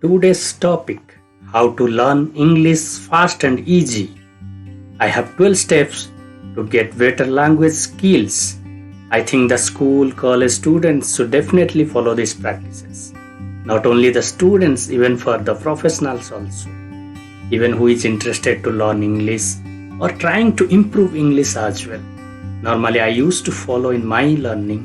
Today's topic: how to learn English fast and easy. I have 12 steps to get better language skills. I think the school, college students should definitely follow these practices. Not only the students, even for the professionals also. Even who is interested to learn English or trying to improve English as well. Normally I used to follow in my learning.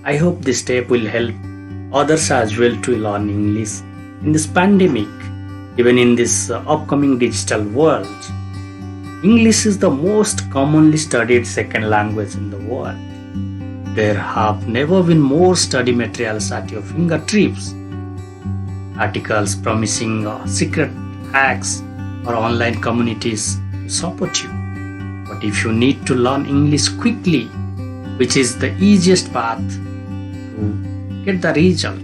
I hope this step will help others as well to learn English in this pandemic, even in this upcoming digital world. English is the most commonly studied second language in the world. There have never been more study materials at your fingertips. Articles promising secret hacks or online communities to support you. But if you need to learn English quickly, which is the easiest path to get the result,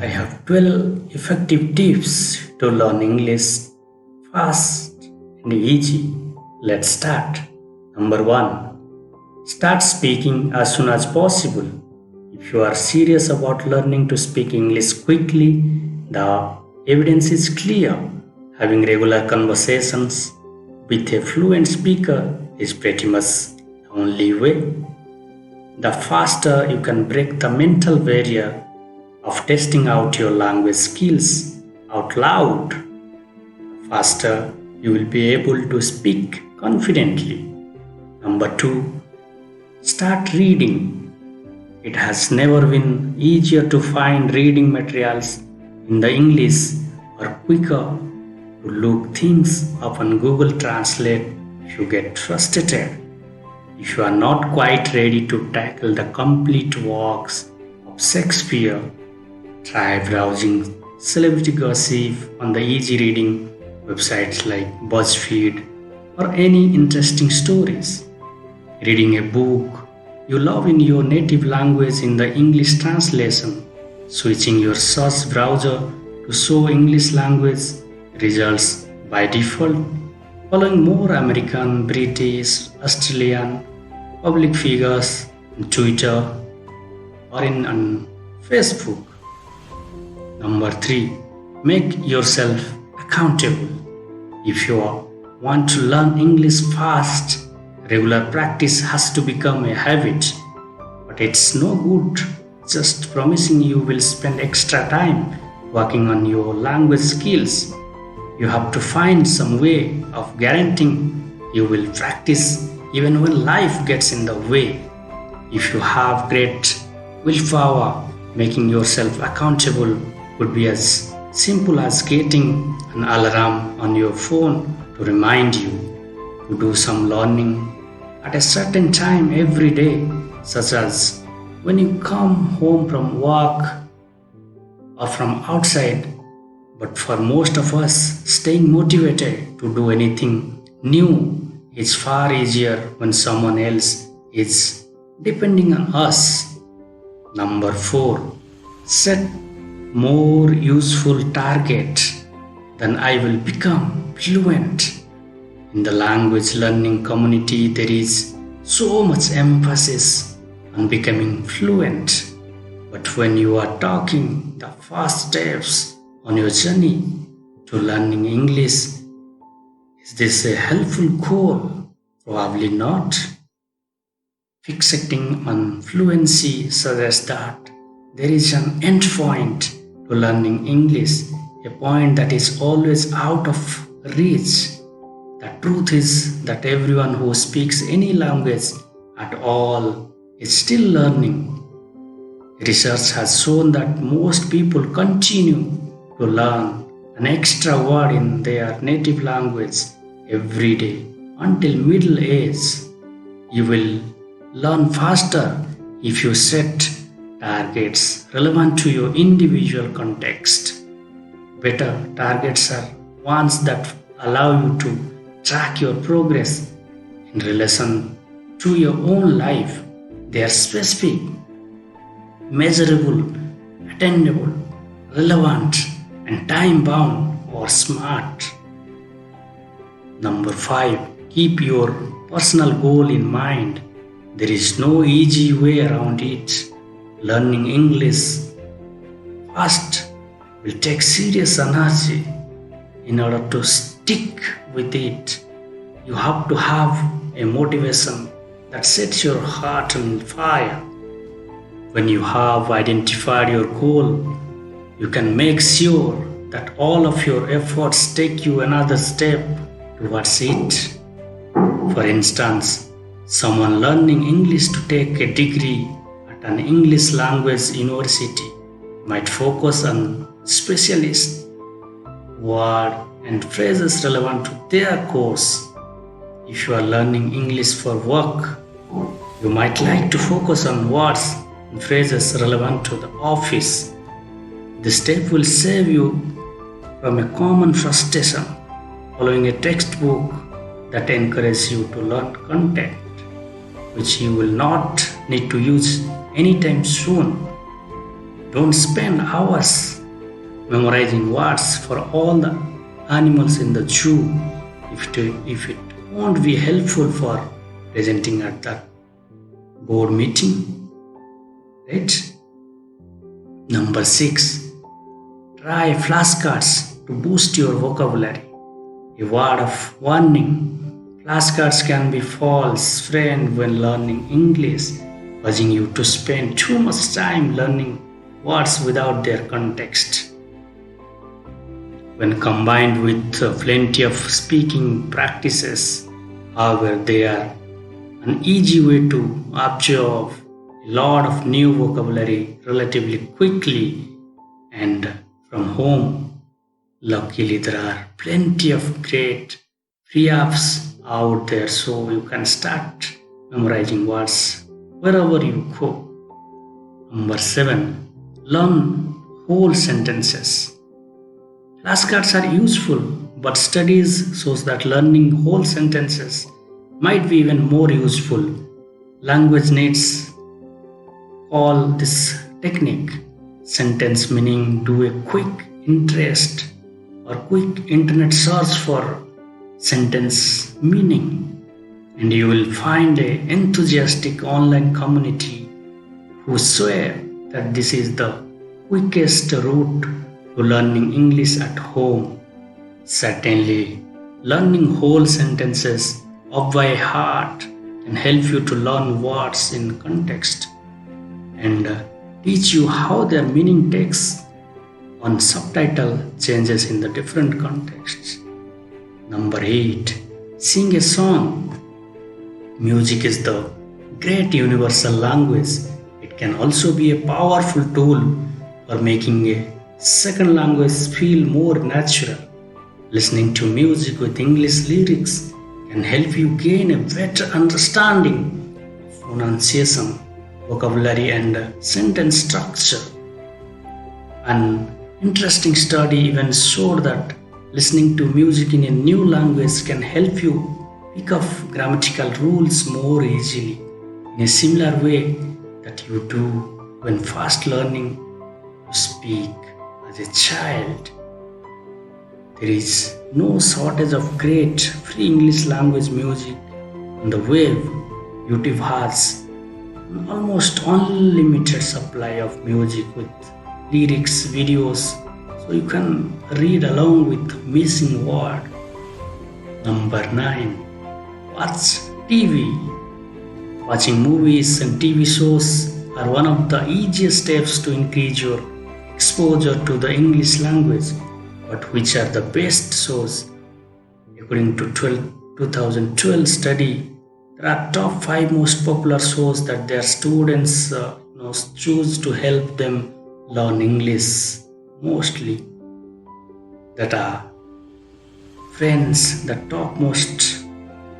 I have 12 effective tips to learn English fast and easy. Let's start. Number 1. Start speaking as soon as possible. If you are serious about learning to speak English quickly, the evidence is clear. Having regular conversations with a fluent speaker is pretty much the only way. The faster you can break the mental barrier of testing out your language skills out loud, the faster you will be able to speak confidently. Number 2. Start reading. It has never been easier to find reading materials in the English or quicker to look things up on Google Translate if you get frustrated. If you are not quite ready to tackle the complete works of Shakespeare, try browsing celebrity gossip on the easy reading websites like BuzzFeed or any interesting stories. Reading a book you love in your native language in the English translation, switching your search browser to show English language results by default, following more American, British, Australian public figures on Twitter or on Facebook. Number 3. Make yourself accountable. If you want to learn English fast, regular practice has to become a habit. But it's no good just promising you will spend extra time working on your language skills. You have to find some way of guaranteeing you will practice even when life gets in the way. If you have great willpower, making yourself accountable could be as simple as getting an alarm on your phone to remind you to do some learning at a certain time every day, such as when you come home from work or from outside. But for most of us, staying motivated to do anything new is far easier when someone else is depending on us. Number 4. Set more useful target than I will become fluent. In the language learning community, there is so much emphasis on becoming fluent. But when you are talking the first steps on your journey to learning English, is this a helpful goal? Probably not. Fixating on fluency suggests that there is an end point to learning English, a point that is always out of reach. The truth is that everyone who speaks any language at all is still learning. Research has shown that most people continue to learn an extra word in their native language every day until middle age. You will learn faster if you set targets relevant to your individual context. Better targets are ones that allow you to track your progress in relation to your own life. They are specific, measurable, attainable, relevant, and time-bound or smart. Number 5. Keep your personal goal in mind. There is no easy way around it. Learning English fast will take serious energy. In order to stick with it, you have to have a motivation that sets your heart on fire. When you have identified your goal, you can make sure that all of your efforts take you another step towards it. For instance, someone learning English to take a degree at an English language university might focus on specialist words and phrases relevant to their course. If you are learning English for work, you might like to focus on words and phrases relevant to the office. This step will save you from a common frustration following a textbook that encourages you to learn content which you will not need to use anytime soon. Don't spend hours memorizing words for all the animals in the zoo if it won't be helpful for presenting at that board meeting. Right? Number 6. Try flashcards to boost your vocabulary. A word of warning. Flashcards can be false friend when learning English, causing you to spend too much time learning words without their context. When combined with plenty of speaking practices, however, they are an easy way to absorb a lot of new vocabulary relatively quickly and from home. Luckily, there are plenty of great free apps out there, so you can start memorizing words wherever you go. Number 7. Learn whole sentences. Flashcards are useful, but studies shows that learning whole sentences might be even more useful. Language nerds call this technique sentence meaning. Do a quick interest or quick internet search for sentence meaning, and you will find an enthusiastic online community who swear that this is the quickest route to learning English at home. Certainly, learning whole sentences off by heart can help you to learn words in context and teach you how their meaning takes on subtitle changes in the different contexts. Number 8. Sing a song. Music is the great universal language. It can also be a powerful tool for making a second language feel more natural. Listening to music with English lyrics can help you gain a better understanding of pronunciation, vocabulary, and sentence structure. An interesting study even showed that listening to music in a new language can help you pick up grammatical rules more easily in a similar way that you do when first learning to speak as a child. There is no shortage of great free English language music on the web. YouTube has an almost unlimited supply of music with lyrics, videos, so you can read along with missing word. Number 9. Watch TV. Watching movies and TV shows are one of the easiest steps to increase your exposure to the English language. But which are the best shows? According to 2012 study, there are top 5 most popular shows that their students choose to help them learn English. Mostly that are Friends, the top most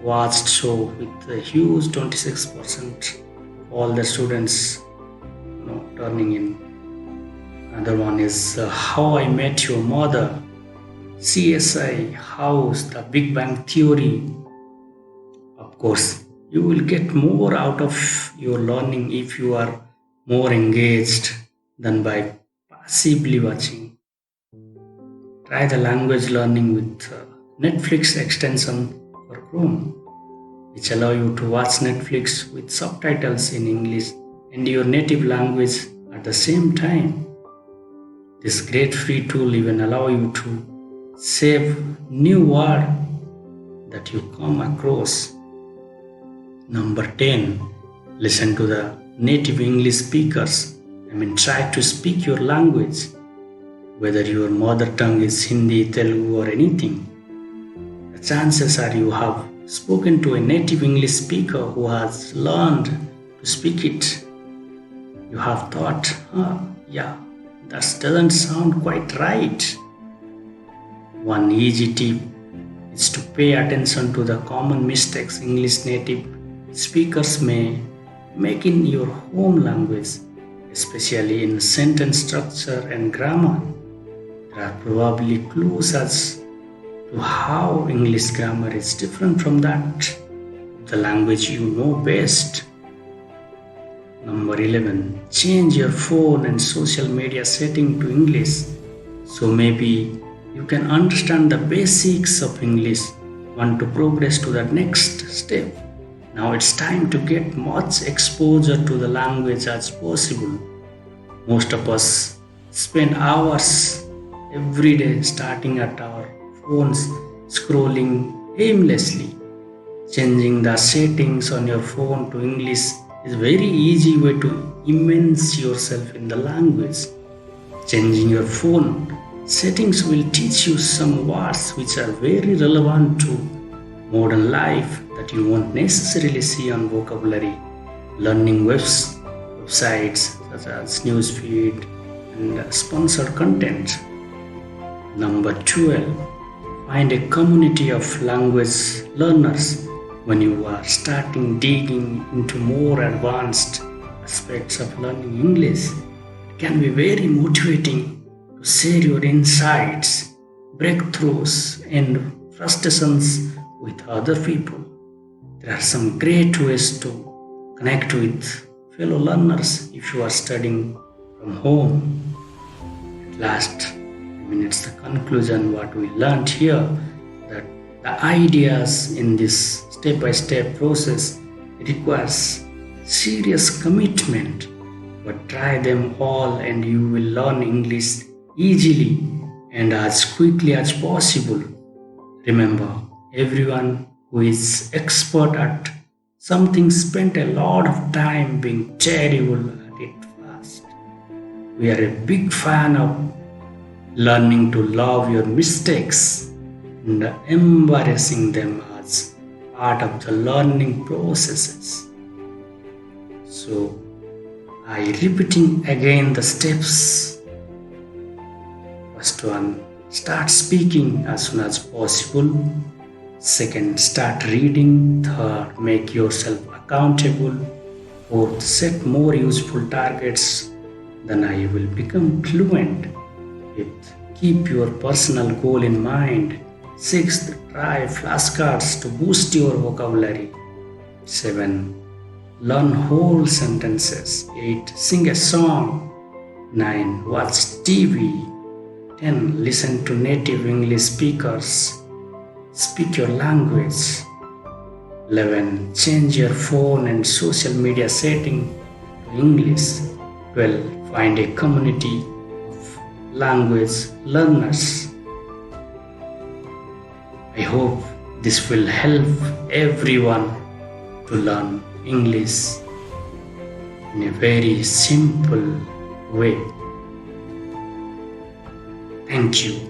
watched show with a huge 26% of all the students turning in. Another one is How I Met Your Mother, CSI, House, The Big Bang Theory. Of course, you will get more out of your learning if you are more engaged than by passively watching. Try the language learning with Netflix extension for Chrome, which allow you to watch Netflix with subtitles in English and your native language at the same time. This great free tool even allow you to save new word that you come across. Number 10, listen to the native English speakers. Try to speak your language, whether your mother tongue is Hindi, Telugu or anything. The chances are you have spoken to a native English speaker who has learned to speak it. You have thought, yeah, that doesn't sound quite right. One easy tip is to pay attention to the common mistakes English native speakers may make in your home language, especially in sentence structure and grammar. There are probably clues as to how English grammar is different from that, the language you know best. Number 11, change your phone and social media setting to English. So maybe you can understand the basics of English, want to progress to the next step. Now it's time to get much exposure to the language as possible. Most of us spend hours every day starting at our phones, scrolling aimlessly. Changing the settings on your phone to English is a very easy way to immerse yourself in the language. Changing your phone settings will teach you some words which are very relevant to modern life that you won't necessarily see on vocabulary learning websites such as newsfeed and sponsored content. Number 12, find a community of language learners. When you are starting digging into more advanced aspects of learning English, it can be very motivating to share your insights, breakthroughs, and frustrations with other people. There are some great ways to connect with fellow learners if you are studying from home. At last, it's the conclusion what we learned here, that the ideas in this step-by-step process requires serious commitment, but try them all and you will learn English easily and as quickly as possible. Remember, everyone who is expert at something spent a lot of time being terrible at it first. We are a big fan of learning to love your mistakes and embarrassing them as part of the learning processes. So, I repeating again the steps. First one, start speaking as soon as possible. Second, start reading. Third, make yourself accountable. Fourth, set more useful targets. Then I will become fluent. Fifth, keep your personal goal in mind. Sixth, try flashcards to boost your vocabulary. 7, learn whole sentences. 8, sing a song. 9, watch TV. 10, listen to native English speakers. Speak your language. 11, change your phone and social media setting to English. 12, find a community of language learners. I hope this will help everyone to learn English in a very simple way. Thank you.